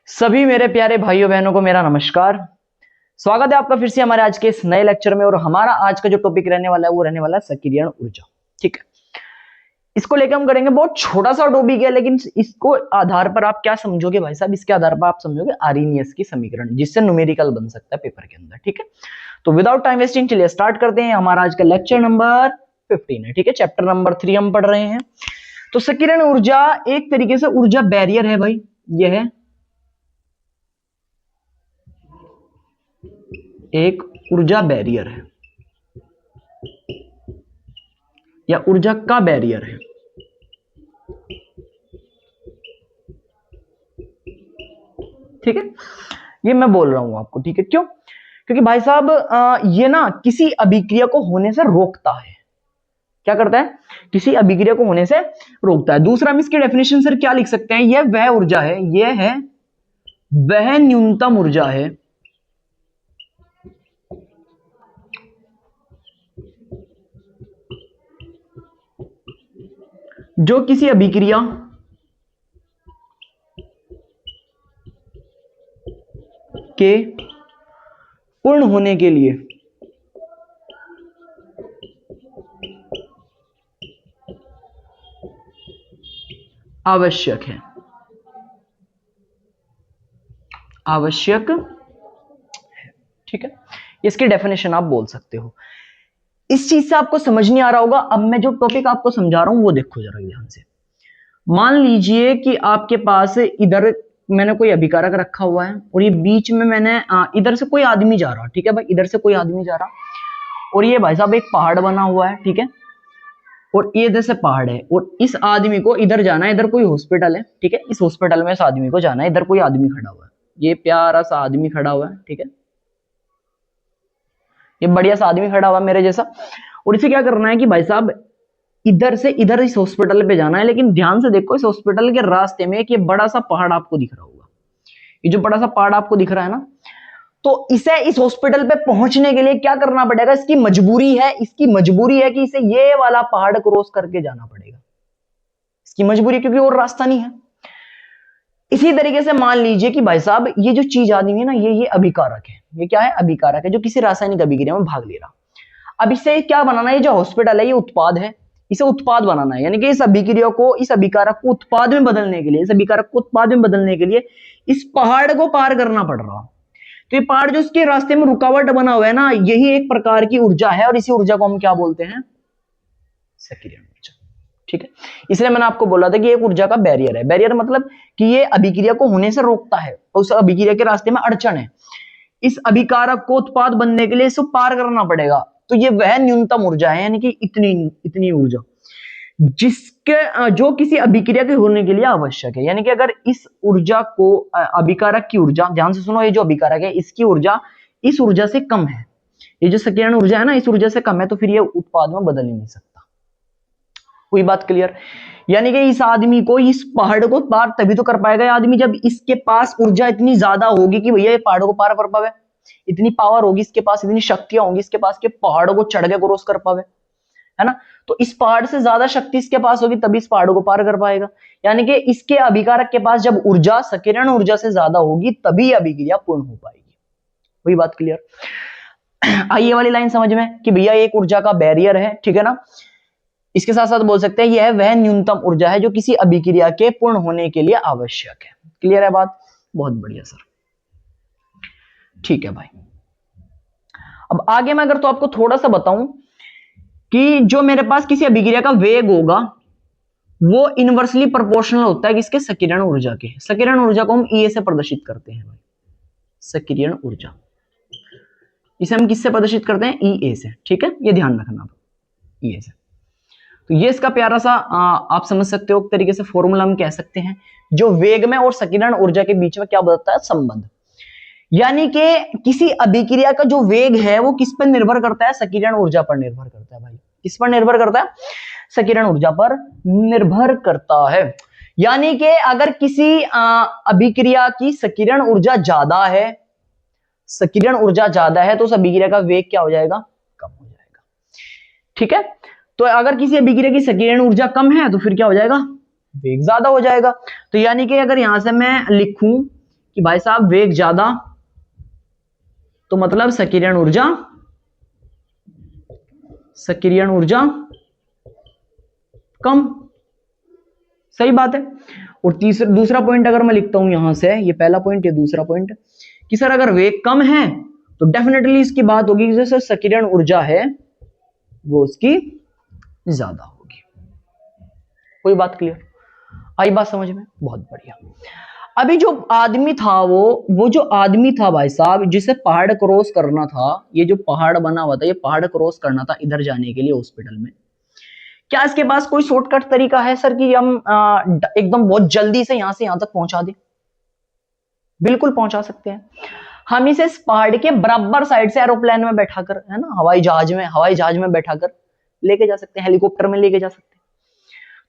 सभी मेरे प्यारे भाइयों बहनों को मेरा नमस्कार। स्वागत है आपका फिर से हमारे आज के इस नए लेक्चर में। और हमारा आज का जो टॉपिक रहने वाला है वो रहने वाला है सक्रियण ऊर्जा। ठीक है, इसको लेकर हम करेंगे, बहुत छोटा सा टॉपिक है, लेकिन इसको आधार पर आप क्या समझोगे भाई साहब, इसके आधार पर आप समझोगे आर्रहीनियस की समीकरण, जिससे न्यूमेरिकल बन सकता है पेपर के अंदर। ठीक है, तो विदाउट टाइम वेस्टिंग चलिए स्टार्ट करते हैं। हमारा आज का लेक्चर नंबर 15 है। ठीक है, चैप्टर नंबर 3 हम पढ़ रहे हैं। तो सक्रियण ऊर्जा एक तरीके से ऊर्जा बैरियर है भाई। यह है एक ऊर्जा बैरियर है या ऊर्जा का बैरियर है। ठीक है, ये मैं बोल रहा हूं आपको। ठीक है, क्यों? क्योंकि भाई साहब ये ना किसी अभिक्रिया को होने से रोकता है। क्या करता है? किसी अभिक्रिया को होने से रोकता है। दूसरा हम इसकी डेफिनेशन सर क्या लिख सकते हैं? यह वह ऊर्जा है, यह है वह न्यूनतम ऊर्जा है जो किसी अभिक्रिया के पूर्ण होने के लिए आवश्यक है। आवश्यक है। ठीक है, इसकी डेफिनेशन आप बोल सकते हो। इस चीज से आपको समझ नहीं आ रहा होगा। अब मैं जो टॉपिक आपको समझा रहा हूं वो देखो जरा ध्यान से। मान लीजिए कि आपके पास इधर मैंने कोई अभिकारक रखा हुआ है और ये बीच में मैंने इधर से कोई आदमी जा रहा। ठीक है भाई, इधर से कोई आदमी जा रहा और ये भाई साहब एक पहाड़ बना हुआ है। ठीक है, और ये इधर से पहाड़ है और इस आदमी को इधर जाना है। इधर कोई हॉस्पिटल है। ठीक है, इस हॉस्पिटल में इस आदमी को जाना है। इधर कोई आदमी खड़ा हुआ है, ये प्यारा सा आदमी खड़ा हुआ है। ठीक है, ये बढ़िया सा आदमी खड़ा हुआ मेरे जैसा। और इसे क्या करना है कि भाई साहब इधर से इधर इस हॉस्पिटल पे जाना है। लेकिन ध्यान से देखो, इस हॉस्पिटल के रास्ते में एक ये बड़ा सा पहाड़ आपको दिख रहा होगा। ये जो बड़ा सा पहाड़ आपको दिख रहा है ना, तो इसे इस हॉस्पिटल पे पहुंचने के लिए क्या करना पड़ेगा? इसकी मजबूरी है, इसकी मजबूरी है कि इसे ये वाला पहाड़ क्रॉस करके जाना पड़ेगा। इसकी मजबूरी, क्योंकि और रास्ता नहीं है। इसी तरीके से मान लीजिए कि भाई साहब ये जो चीज आदमी है ना, ये अभिकारक है। ये क्या है? अभिकारक है, जो किसी रासायनिक अभिक्रिया में भाग ले रहा। अब इसे क्या बनाना है? ये जो हॉस्पिटल है ये उत्पाद है, इसे उत्पाद बनाना है। यानी कि इस अभिक्रिया को, इस अभिकारक को उत्पाद में बदलने के लिए, इस अभिकारक को उत्पाद में बदलने के लिए इस पहाड़ को पार करना पड़ रहा। तो ये पहाड़ जो इसके रास्ते में रुकावट बना हुआ है ना, यही एक प्रकार की ऊर्जा है और इसी ऊर्जा को हम क्या बोलते हैं? सक्रियण ऊर्जा। ठीक है, इसलिए मैंने आपको बोला था कि एक ऊर्जा का बैरियर है। बैरियर मतलब कि ये अभिक्रिया को होने से रोकता है, उस अभिक्रिया के रास्ते में अड़चन है। इस अभिकारक को उत्पाद बनने के लिए इसको पार करना पड़ेगा। तो ये वह न्यूनतम ऊर्जा है, यानी कि इतनी इतनी ऊर्जा जिसके जो किसी अभिक्रिया के होने के लिए आवश्यक है। यानी कि अगर इस ऊर्जा को, अभिकारक की ऊर्जा, ध्यान से सुनो, ये जो अभिकारक है इसकी ऊर्जा इस ऊर्जा से कम है, ये जो सक्रियण ऊर्जा है ना इस ऊर्जा से कम है, तो फिर ये उत्पाद में बदल ही नहीं सकता। कोई बात क्लियर? यानी कि इस आदमी को इस पहाड़ को पार तभी तो कर पाएगा आदमी जब इसके पास ऊर्जा इतनी ज्यादा होगी कि भैया ये पहाड़ों को पार कर पावे। इतनी पावर होगी इसके पास, इतनी शक्तियां होंगी इसके पास कि पहाड़ों को चढ़ के क्रॉस कर पावे, है ना। तो इस पहाड़ से ज्यादा शक्ति इसके पास होगी तभी इस पहाड़ों को पार कर पाएगा। यानी कि इसके अभिकारक के पास जब ऊर्जा सक्रियण ऊर्जा से ज्यादा होगी तभी अभिक्रिया पूर्ण हो पाएगी। वही बात क्लियर? आइए वाली लाइन समझ में कि भैया एक ऊर्जा का बैरियर है। ठीक है ना, इसके साथ साथ बोल सकते हैं यह वह न्यूनतम ऊर्जा है जो किसी अभिक्रिया के पूर्ण होने के लिए आवश्यक है। क्लियर है बात? बहुत बढ़िया सर। ठीक है भाई, अब आगे मैं अगर तो आपको थोड़ा सा बताऊं कि जो मेरे पास किसी अभिक्रिया का वेग होगा वो इनवर्सली प्रोपोर्शनल होता है किसके? सक्रियण ऊर्जा के। सक्रियण ऊर्जा को हम E से प्रदर्शित करते हैं भाई, सक्रियण ऊर्जा। इसे हम किससे प्रदर्शित करते हैं? E से। ठीक है, ये ध्यान रखना आप, E से। तो ये इसका प्यारा सा आप समझ सकते हो, एक तरीके से फॉर्मूला हम कह सकते हैं जो वेग में और सक्रियण ऊर्जा के बीच में क्या बताता है? संबंध। यानी कि किसी अभिक्रिया का जो वेग है वो किस पर निर्भर करता है? सक्रियण ऊर्जा पर निर्भर करता है भाई। किस पर निर्भर करता है? सक्रियण ऊर्जा पर निर्भर करता है। यानी कि अगर किसी अभिक्रिया की सक्रियण ऊर्जा ज्यादा है, सक्रियण ऊर्जा ज्यादा है, तो उस अभिक्रिया का वेग क्या हो जाएगा? कम हो जाएगा। ठीक है, तो अगर किसी अभिक्रिया की सक्रियण ऊर्जा कम है तो फिर क्या हो जाएगा? वेग ज्यादा हो जाएगा। तो यानी कि अगर यहां से मैं लिखूं कि भाई साहब वेग ज्यादा तो मतलब सक्रियण ऊर्जा कम। सही बात है। और दूसरा पॉइंट अगर मैं लिखता हूं यहां से, ये पहला पॉइंट, ये दूसरा पॉइंट, कि सर अगर वेग कम है तो डेफिनेटली इसकी बात होगी कि जो सक्रियण ऊर्जा है वो उसकी ज्यादा होगी। कोई बात क्लियर? आई बात समझ में? बहुत बढ़िया। अभी जो आदमी था वो जो आदमी था भाई साहब, जिसे पहाड़ क्रॉस करना था, ये जो पहाड़ बना हुआ था, ये पहाड़ क्रॉस करना था इधर जाने के लिए हॉस्पिटल में, क्या इसके पास कोई शॉर्टकट तरीका है सर कि हम एकदम बहुत जल्दी से यहां से यहां तक पहुंचा दें? बिल्कुल पहुंचा सकते हैं। हम इसे इस पहाड़ के बराबर साइड से एरोप्लेन में बैठाकर, है ना, हवाई जहाज में बैठाकर लेके जा सकते हैं, हेलीकॉप्टर में लेके जा सकते हैं।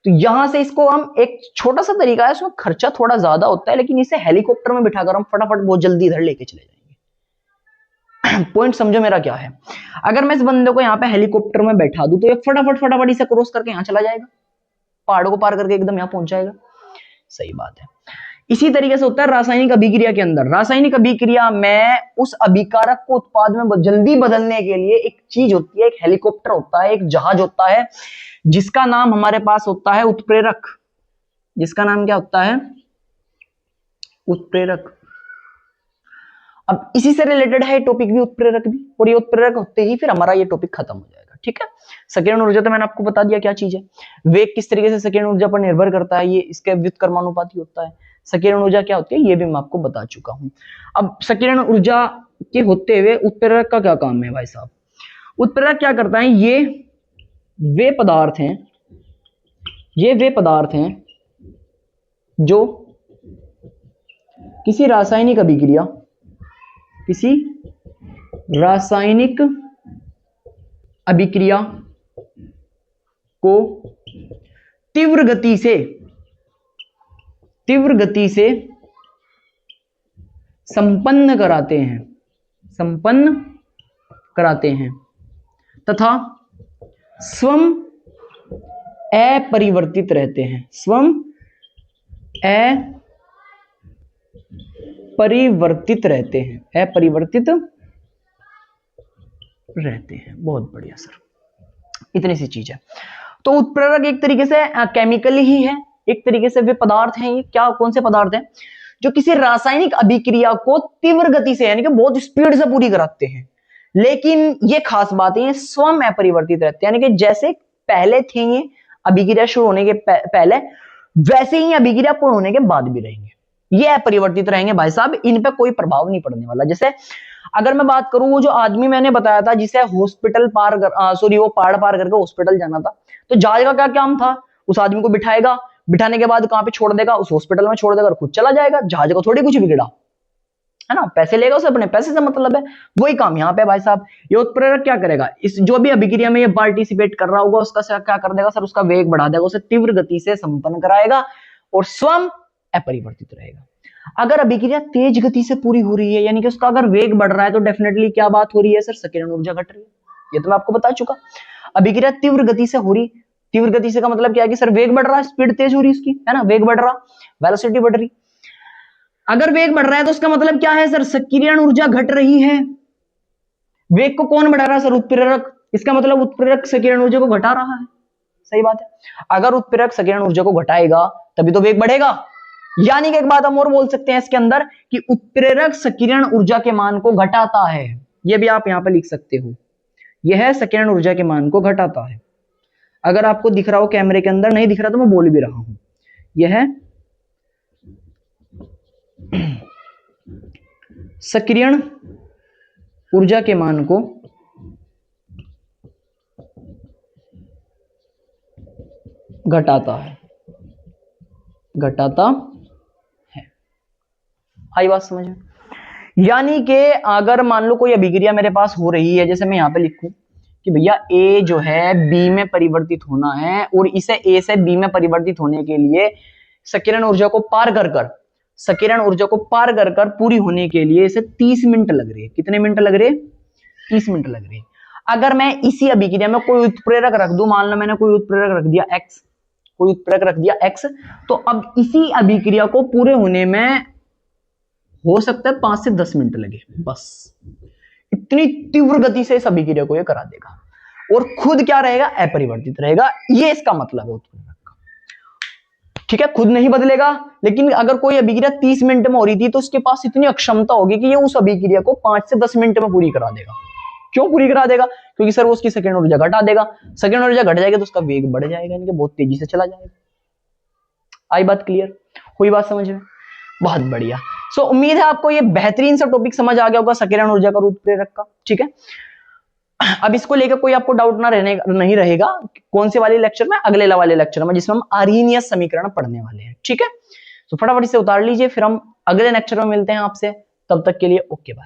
तो यहां से इसको हम, एक छोटा सा तरीका है, उसमें खर्चा थोड़ा ज्यादा होता है, लेकिन इसे हेलीकॉप्टर में बिठाकर हम फटाफट बहुत जल्दी इधर लेके चले जाएंगे। पॉइंट समझो मेरा क्या है? अगर मैं इस बंदे को यहाँ पे हेलीकॉप्टर में बैठा दूं तो ये फटाफट इसे क्रॉस करके यहां चला जाएगा, पहाड़ों को पार करके एकदम यहां पहुंच जाएगा। सही बात है। इसी तरीके से होता है रासायनिक अभिक्रिया के अंदर। रासायनिक अभिक्रिया में उस अभिकारक को उत्पाद में जल्दी बदलने के लिए एक चीज होती है, एक हेलीकॉप्टर होता है, एक जहाज होता है, जिसका नाम हमारे पास होता है उत्प्रेरक। जिसका नाम क्या होता है? उत्प्रेरक। अब इसी से रिलेटेड है टॉपिक भी, उत्प्रेरक भी, और ये उत्प्रेरक होते ही फिर हमारा ये टॉपिक खत्म हो जाएगा। ठीक है। सक्रियण ऊर्जा तो मैंने आपको बता दिया क्या चीज है। वेग किस तरीके से सक्रियण ऊर्जा पर निर्भर करता है, ये इसके व्युत्क्रमानुपाती होता है। सक्रियण ऊर्जा क्या होती है ये भी मैं आपको बता चुका हूं। अब सक्रियण ऊर्जा के होते हुए उत्प्रेरक का क्या काम है भाई साहब? उत्प्रेरक क्या करता है? ये वे पदार्थ हैं जो किसी रासायनिक अभिक्रिया को तीव्र गति से संपन्न कराते हैं तथा स्वयं अपरिवर्तित रहते हैं। अपरिवर्तित रहते हैं। बहुत बढ़िया सर, इतनी सी चीज है। तो उत्प्रेरक एक तरीके से केमिकल ही है, एक तरीके से वे पदार्थ हैं। ये क्या, कौन से पदार्थ हैं? जो किसी रासायनिक अभिक्रिया को तीव्र गति से, यानी कि बहुत स्पीड से पूरी कराते हैं, लेकिन ये खास बात है, स्वयं अपरिवर्तित रहते हैं, यानी कि जैसे पहले थे ये अभिक्रिया शुरू होने के पहले, वैसे ही अभिक्रिया पूर्ण होने के बाद भी रहेंगे। ये अपरिवर्तित रहेंगे भाई साहब, इन पे कोई प्रभाव नहीं पड़ने वाला। जैसे अगर मैं बात करूं, वो जो आदमी मैंने बताया था जिसे हॉस्पिटल वो पहाड़ पार करके हॉस्पिटल जाना था, तो जहाज का क्या काम था? उस आदमी को बिठाएगा, बिठाने के बाद कहां पे छोड़ देगा? उस हॉस्पिटल में छोड़ देगा और खुद चला जाएगा। जहाज को थोड़ी कुछ बिगड़ा, है ना, पैसे लेगा, उसे अपने पैसे से मतलब है। वही काम यहाँ पे भाई साहब। ये उत्प्रेरक क्या करेगा? इस जो भी अभिक्रिया में ये पार्टिसिपेट कर रहा होगा उसका क्या कर देगा सर? उसका वेग बढ़ा देगा, उसे तीव्र गति से संपन्न कराएगा और स्वयं अपरिवर्तित रहेगा। अगर अभिक्रिया तेज गति से पूरी हो रही है, यानी कि उसका अगर वेग बढ़ रहा है, तो डेफिनेटली क्या बात हो रही है सर? सक्रियण ऊर्जा घट रही है। ये तो मैं आपको बता चुका। अभिक्रिया तीव्र गति से हो रही, तीव्र गति से का मतलब क्या है कि सर वेग बढ़ रहा है, स्पीड तेज हो रही उसकी, है ना, वेग बढ़ रहा, वेलोसिटी बढ़ रही। अगर वेग बढ़ रहा है तो उसका मतलब क्या है सर? सक्रियण ऊर्जा घट रही है। वेग को कौन बढ़ा रहा है सर? उत्प्रेरक। इसका मतलब उत्प्रेरक सक्रियण ऊर्जा को घटा रहा है। सही बात है। अगर उत्प्रेरक सक्रियण ऊर्जा को घटाएगा तभी तो वेग बढ़ेगा। यानी कि एक बात हम और बोल सकते हैं इसके अंदर कि उत्प्रेरक सक्रियण ऊर्जा के मान को घटाता है। यह भी आप यहां पर लिख सकते हो, यह सक्रियण ऊर्जा के मान को घटाता है। अगर आपको दिख रहा हो कैमरे के अंदर, नहीं दिख रहा तो मैं बोल भी रहा हूं, यह सक्रियण ऊर्जा के मान को घटाता है। आई बात समझ में? यानी कि अगर मान लो कोई अभिक्रिया मेरे पास हो रही है, जैसे मैं यहां पे लिखूं कि भैया ए जो है बी में परिवर्तित होना है, और इसे ए से बी में परिवर्तित होने के लिए सक्रियण ऊर्जा को पार कर पूरी होने के लिए इसे 30 मिनट लग रही है। कितने मिनट लग रहे? 30 मिनट लग रही है। अगर मैं इसी अभिक्रिया में कोई उत्प्रेरक रख दूं, मान लो मैंने कोई उत्प्रेरक रख दिया X, तो अब इसी अभिक्रिया को पूरे होने में हो सकता है 5 से 10 मिनट लगे, बस इतनी तीव्र गति से इस अभिक्रिया को ये करा देगा और खुद क्या रहेगा, अपरिवर्तित रहेगा। ये इसका मतलब है उत्प्रेरक का। ठीक है, खुद नहीं बदलेगा, लेकिन अगर कोई अभिक्रिया 30 मिनट में हो रही थी तो उसके पास इतनी अक्षमता होगी कि ये उस अभिक्रिया को 5 से 10 मिनट में पूरी करा देगा। क्यों पूरी करा देगा? क्योंकि सर वो उसकी सेकंड ऊर्जा घटा देगा, सेकंड ऊर्जा घट जाएगी तो उसका वेग बढ़ जाएगा, यानी कि बहुत तेजी से चला जाएगा। आई बात क्लियर? हुई बात समझ में? बहुत बढ़िया। सो उम्मीद है आपको ये बेहतरीन सा टॉपिक समझ आ गया होगा, संकीर्ण ऊर्जा का और उत्प्रेरक का। ठीक है, अब इसको लेकर कोई आपको डाउट ना रहने नहीं रहेगा। कौन से वाले लेक्चर में? अगले वाले लेक्चर में, जिसमें हम आर्हीनियस समीकरण पढ़ने वाले हैं। ठीक है, तो फटाफट इसे उतार लीजिए, फिर हम अगले लेक्चर में मिलते हैं आपसे। तब तक के लिए ओके बाय।